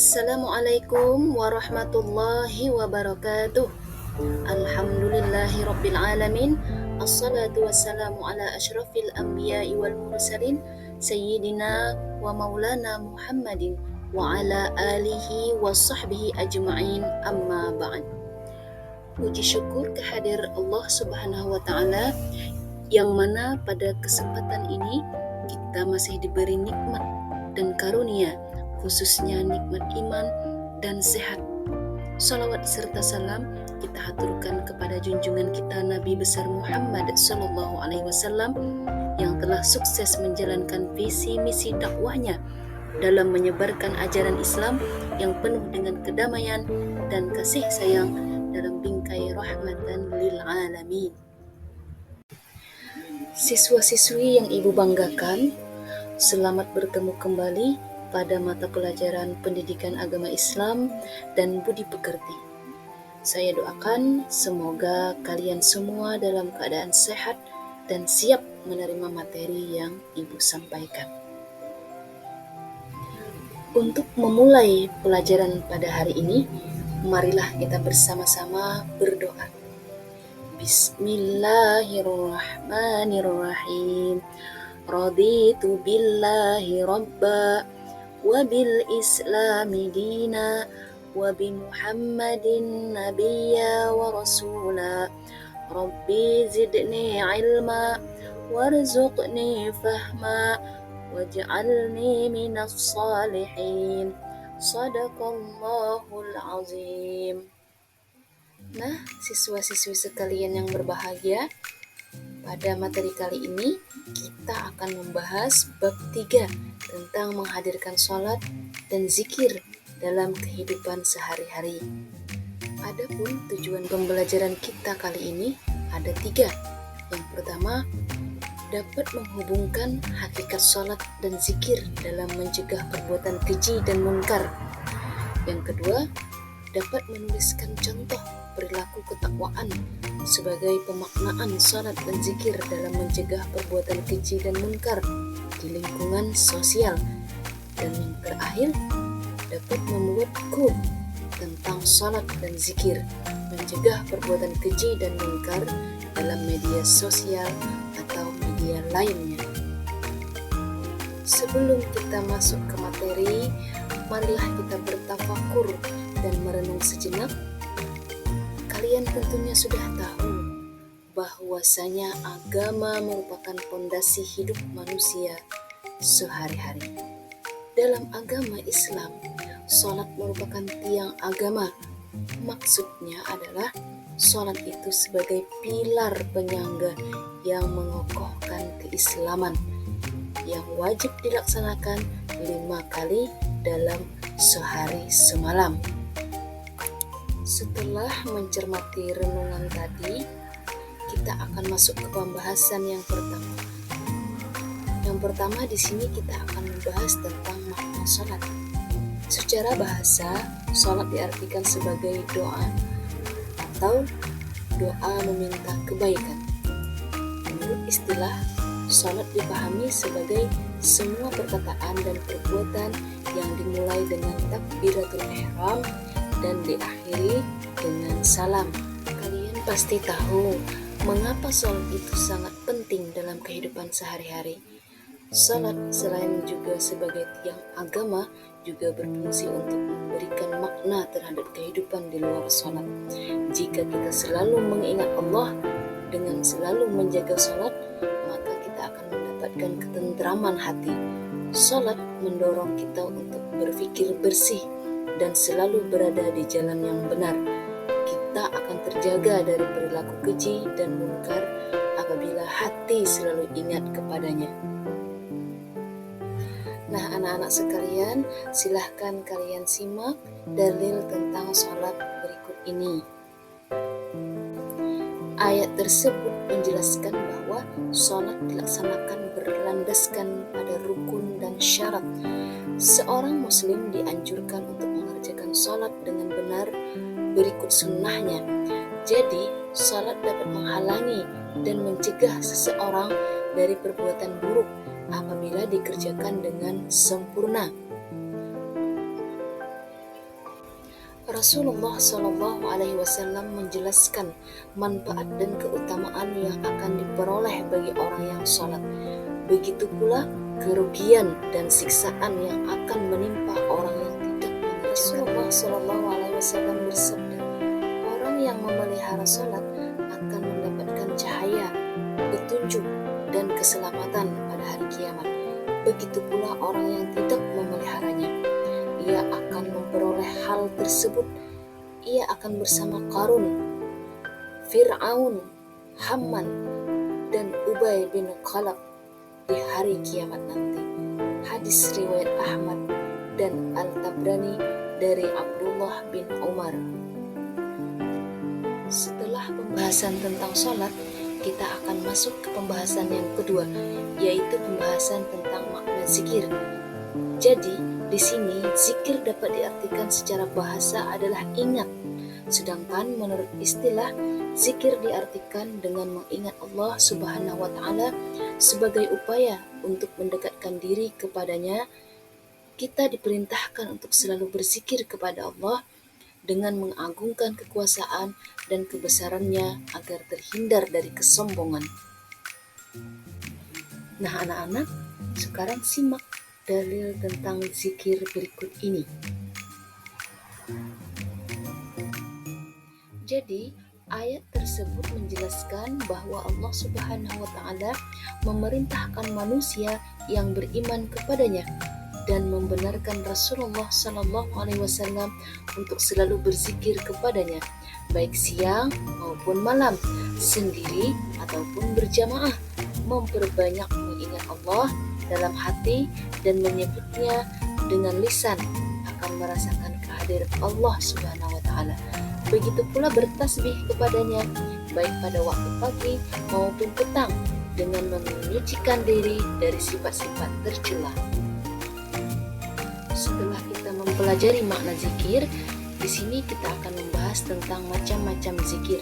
Assalamualaikum warahmatullahi wabarakatuh. Alhamdulillahi rabbil alamin. Assalatu wassalamu ala asyrafil anbiya'i wal mursalin Sayyidina wa maulana Muhammadin wa ala alihi wa sahbihi ajma'in, amma ba'd. Puji syukur kehadirat Allah subhanahu wa ta'ala, yang mana pada kesempatan ini kita masih diberi nikmat dan karunia, khususnya nikmat iman dan sehat. Salawat serta salam kita haturkan kepada junjungan kita Nabi besar Muhammad sallallahu alaihi wasallam yang telah sukses menjalankan visi misi dakwahnya dalam menyebarkan ajaran Islam yang penuh dengan kedamaian dan kasih sayang dalam bingkai rahmatan lil alamin. Siswa-siswi yang Ibu banggakan, selamat bertemu kembali pada mata pelajaran Pendidikan Agama Islam dan Budi Pekerti. Saya doakan semoga kalian semua dalam keadaan sehat dan siap menerima materi yang Ibu sampaikan. Untuk memulai pelajaran pada hari ini, marilah kita bersama-sama berdoa. Bismillahirrahmanirrahim. Raditu billahi rabba wa bil islami dina wa bi muhammadin nabiyya wa rasula. Rabbi zidni ilma warzuqni fahma waj'alni minas salihin. Sadaqallahul azim. Nah, siswa-siswi sekalian yang berbahagia, pada materi kali ini kita akan membahas bab 3 tentang menghadirkan sholat dan zikir dalam kehidupan sehari-hari. Adapun tujuan pembelajaran kita kali ini ada 3. Yang pertama, dapat menghubungkan hakikat sholat dan zikir dalam mencegah perbuatan keji dan munkar. Yang kedua, dapat menuliskan contoh perilaku ketakwaan sebagai pemaknaan salat dan zikir dalam mencegah perbuatan keji dan munkar di lingkungan sosial. Dan yang terakhir, dapat membuat quote tentang salat dan zikir, mencegah perbuatan keji dan munkar dalam media sosial atau media lainnya. Sebelum kita masuk ke materi, marilah kita bertafakur dan merenung sejenak. Kalian tentunya sudah tahu bahwasanya agama merupakan fondasi hidup manusia sehari-hari. Dalam agama Islam, sholat merupakan tiang agama. Maksudnya adalah sholat itu sebagai pilar penyangga yang mengokohkan keislaman, yang wajib dilaksanakan 5 kali dalam sehari semalam. Setelah mencermati renungan tadi, kita akan masuk ke pembahasan yang pertama. Yang pertama di sini kita akan membahas tentang makna sholat. Secara bahasa, sholat diartikan sebagai doa atau doa meminta kebaikan. Menurut istilah, sholat dipahami sebagai semua perkataan dan perbuatan yang dimulai dengan takbiratul ihram dan diakhiri dengan salam. Kalian pasti tahu mengapa sholat itu sangat penting dalam kehidupan sehari-hari. Sholat selain juga sebagai tiang agama, juga berfungsi untuk memberikan makna terhadap kehidupan di luar sholat. Jika kita selalu mengingat Allah dengan selalu menjaga sholat, maka kita akan mendapatkan ketentraman hati. Sholat mendorong kita untuk berpikir bersih dan selalu berada di jalan yang benar. Kita akan terjaga dari perilaku keji dan munkar apabila hati selalu ingat kepadanya. Nah, anak-anak sekalian, silahkan kalian simak dalil tentang sholat berikut ini. Ayat tersebut menjelaskan bahwa sholat dilaksanakan berlandaskan pada rukun dan syarat. Seorang muslim dianjurkan untuk mengerjakan sholat dengan benar berikut sunnahnya. Jadi, sholat dapat menghalangi dan mencegah seseorang dari perbuatan buruk apabila dikerjakan dengan sempurna. Rasulullah Shallallahu Alaihi Wasallam menjelaskan manfaat dan keutamaan yang akan diperoleh bagi orang yang sholat. Begitu pula kerugian dan siksaan yang akan menimpa orang yang tidak mengerjakan. Rasulullah Shallallahu Alaihi Wasallam bersabda, orang yang memelihara sholat akan mendapatkan cahaya, petunjuk, dan keselamatan pada hari kiamat. Begitu pula orang yang tidak memeliharanya, ia akan memperoleh hal tersebut. Ia akan bersama Qarun, Fir'aun, Haman, dan Ubay bin Khalaf di hari kiamat nanti. Hadis riwayat Ahmad dan Al-Tabrani dari Abdullah bin Umar. Setelah pembahasan tentang sholat, kita akan masuk ke pembahasan yang kedua, yaitu pembahasan tentang makna zikir. Jadi, di sini zikir dapat diartikan secara bahasa adalah ingat, sedangkan menurut istilah zikir diartikan dengan mengingat Allah Subhanahu wa Ta'ala sebagai upaya untuk mendekatkan diri kepadanya. Kita diperintahkan untuk selalu berzikir kepada Allah dengan mengagungkan kekuasaan dan kebesarannya agar terhindar dari kesombongan. Nah anak-anak, sekarang simak dalil tentang zikir berikut ini. Jadi, ayat tersebut menjelaskan bahwa Allah Subhanahu wa Ta'ala memerintahkan manusia yang beriman kepadanya dan membenarkan Rasulullah Shallallahu Alaihi Wasallam untuk selalu berzikir kepadanya, baik siang maupun malam, sendiri ataupun berjamaah, memperbanyak mengingat Allah dalam hati dan menyebutnya dengan lisan akan merasakan kehadiran Allah Subhanahu wa Ta'ala. Begitu pula bertasbih kepadanya baik pada waktu pagi maupun petang dengan menyucikan diri dari sifat-sifat tercela. Setelah kita mempelajari makna zikir, di sini kita akan membahas tentang macam-macam zikir.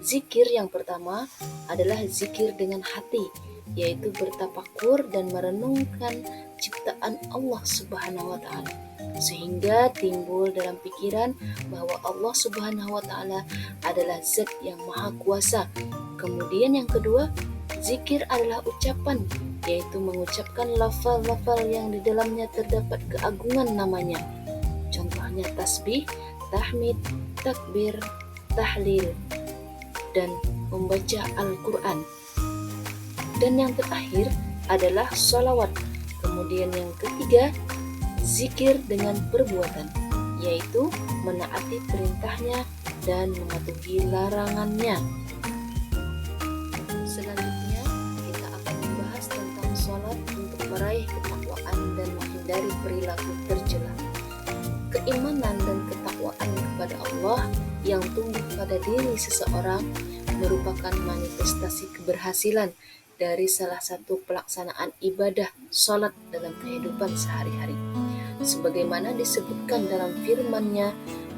Zikir yang pertama adalah zikir dengan hati, yaitu bertafakur dan merenungkan ciptaan Allah Subhanahu wa Ta'ala, sehingga timbul dalam pikiran bahwa Allah Subhanahu wa Ta'ala adalah zat yang maha kuasa. Kemudian yang kedua, zikir adalah ucapan, yaitu mengucapkan lafal-lafal yang di dalamnya terdapat keagungan namanya. Contohnya tasbih, tahmid, takbir, tahlil, dan membaca Al-Quran. Dan yang terakhir adalah sholawat. Kemudian yang ketiga, zikir dengan perbuatan, yaitu menaati perintahnya dan mematuhi larangannya. Selanjutnya, kita akan membahas tentang sholat untuk meraih ketakwaan dan menghindari perilaku tercela. Keimanan dan ketakwaan kepada Allah yang tumbuh pada diri seseorang merupakan manifestasi keberhasilan dari salah satu pelaksanaan ibadah sholat dalam kehidupan sehari-hari, sebagaimana disebutkan dalam firman-Nya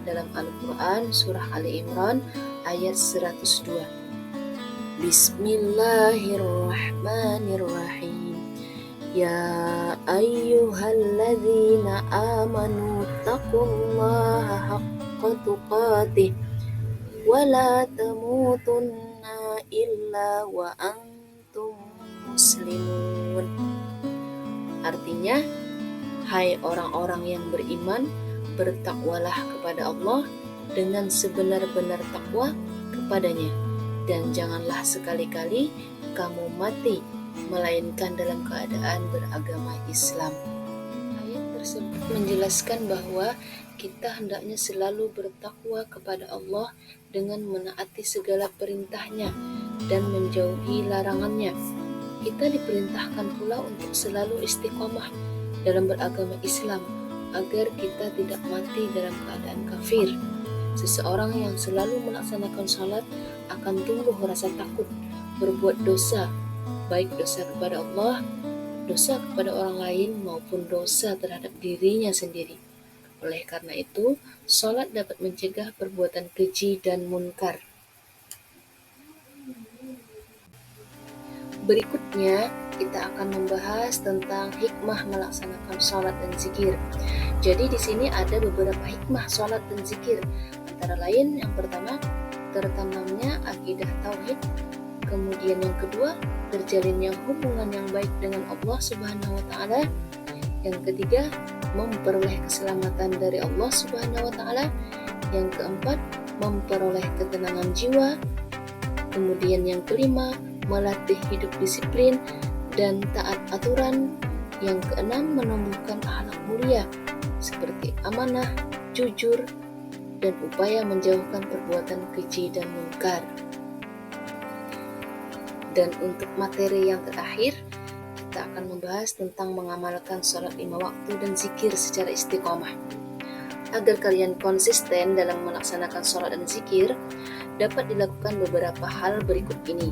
dalam Al-Quran surah Ali Imran ayat 102. Bismillahirrahmanirrahim. Ya ayyuhalladzina amanu taqullaha haqqa tuqatih wa la tamutunna illa wa antum muslimun. Artinya, hai orang-orang yang beriman, bertakwalah kepada Allah dengan sebenar-benar takwa kepadanya, dan janganlah sekali-kali kamu mati melainkan dalam keadaan beragama Islam. Ayat tersebut menjelaskan bahwa kita hendaknya selalu bertakwa kepada Allah dengan menaati segala perintahnya dan menjauhi larangannya. Kita diperintahkan pula untuk selalu istiqomah dalam beragama Islam agar kita tidak mati dalam keadaan kafir. Seseorang yang selalu melaksanakan salat akan tumbuh rasa takut berbuat dosa, baik dosa kepada Allah, dosa kepada orang lain, maupun dosa terhadap dirinya sendiri. Oleh karena itu, salat dapat mencegah perbuatan keji dan munkar. Berikutnya, kita akan membahas tentang hikmah melaksanakan sholat dan zikir. Jadi di sini ada beberapa hikmah sholat dan zikir. Antara lain yang pertama, tertanamnya akidah tauhid. Kemudian yang kedua, terjalinnya hubungan yang baik dengan Allah Subhanahu wa taala. Yang ketiga, memperoleh keselamatan dari Allah Subhanahu wa taala. Yang keempat, memperoleh ketenangan jiwa. Kemudian yang kelima, melatih hidup disiplin dan taat aturan. Yang keenam, menumbuhkan akhlak mulia seperti amanah, jujur, dan upaya menjauhkan perbuatan keji dan mungkar. Dan untuk materi yang terakhir, kita akan membahas tentang mengamalkan sholat 5 waktu dan zikir secara istiqomah. Agar kalian konsisten dalam melaksanakan sholat dan zikir, dapat dilakukan beberapa hal berikut ini.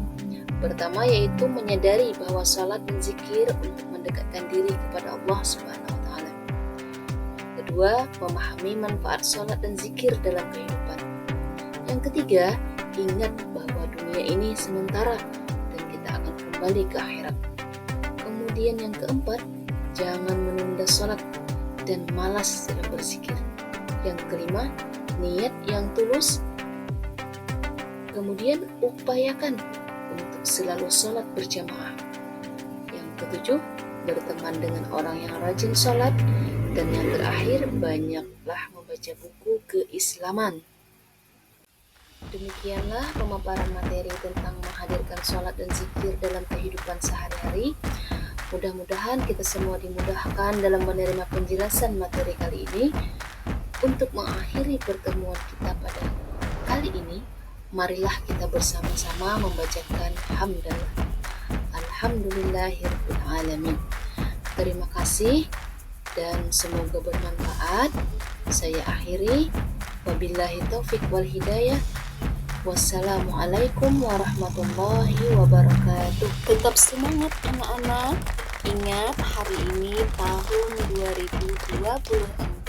Pertama yaitu menyadari bahwa sholat dan zikir untuk mendekatkan diri kepada Allah Subhanahu wa taala. Kedua, memahami manfaat sholat dan zikir dalam kehidupan. Yang ketiga, ingat bahwa dunia ini sementara dan kita akan kembali ke akhirat. Kemudian yang keempat, jangan menunda sholat dan malas dalam berzikir. Yang kelima, niat yang tulus. Kemudian upayakan untuk selalu sholat berjamaah. Yang ketujuh, berteman dengan orang yang rajin sholat. Dan yang terakhir, banyaklah membaca buku keislaman. Demikianlah pemaparan materi tentang menghadirkan sholat dan zikir dalam kehidupan sehari-hari. Mudah-mudahan kita semua dimudahkan dalam menerima penjelasan materi kali ini. Untuk mengakhiri pertemuan kita pada kali ini, marilah kita bersama-sama membacakan hamdalah. Alhamdulillahirabbil alamin. Terima kasih dan semoga bermanfaat. Saya akhiri. Wabillahi taufik wal hidayah. Wassalamualaikum warahmatullahi wabarakatuh. Tetap semangat anak-anak. Ingat hari ini tahun 2024.